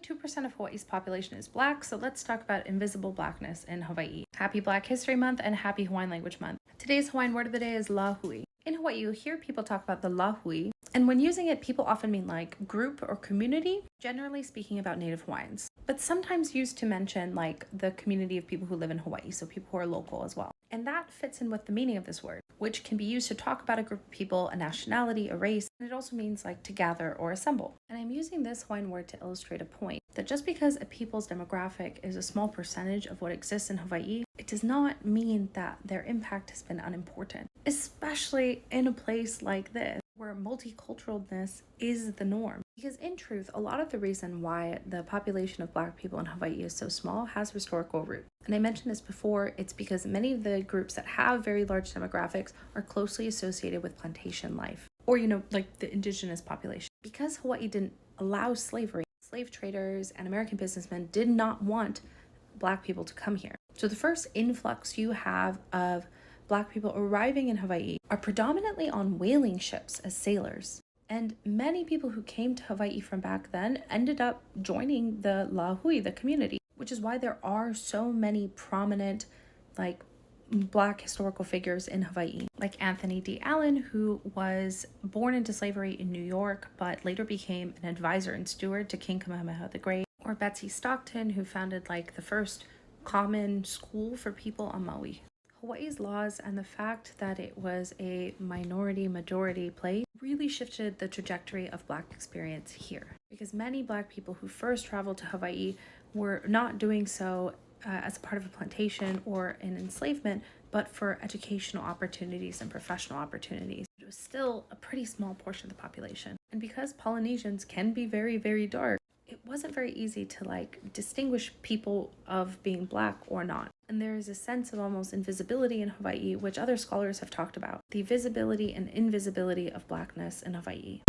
2% of Hawaii's population is Black, so let's talk about invisible Blackness in Hawaii. Happy Black History Month and Happy Hawaiian Language Month. Today's Hawaiian word of the day is lahui. In Hawaii, you hear people talk about the lahui, and when using it, people often mean like group or community, generally speaking about Native Hawaiians, but sometimes used to mention like the community of people who live in Hawaii, so people who are local as well. And that fits in with the meaning of this word, which can be used to talk about a group of people, a nationality, a race, and it also means like to gather or assemble. And I'm using this Hawaiian word to illustrate a point that just because a people's demographic is a small percentage of what exists in Hawaii, it does not mean that their impact has been unimportant, especially in a place like this, where multiculturalness is the norm. Because in truth, a lot of the reason why the population of Black people in Hawaii is so small has historical roots. And I mentioned this before, it's because many of the groups that have very large demographics are closely associated with plantation life, or, like the indigenous population. Because Hawaii didn't allow slavery, slave traders and American businessmen did not want Black people to come here. So the first influx you have of Black people arriving in Hawaii are predominantly on whaling ships as sailors. And many people who came to Hawaii from back then ended up joining the lahui, the community, which is why there are so many prominent like Black historical figures in Hawaii, like Anthony D. Allen, who was born into slavery in New York, but later became an advisor and steward to King Kamehameha the Great, or Betsy Stockton, who founded like the first common school for people on Maui. Hawaii's laws and the fact that it was a minority-majority place really shifted the trajectory of Black experience here, because many Black people who first traveled to Hawaii were not doing so as a part of a plantation or an enslavement, but for educational opportunities and professional opportunities. It was still a pretty small portion of the population. And because Polynesians can be very, very dark, it wasn't very easy to like distinguish people of being Black or not. And there is a sense of almost invisibility in Hawaii, which other scholars have talked about, the visibility and invisibility of Blackness in Hawaii.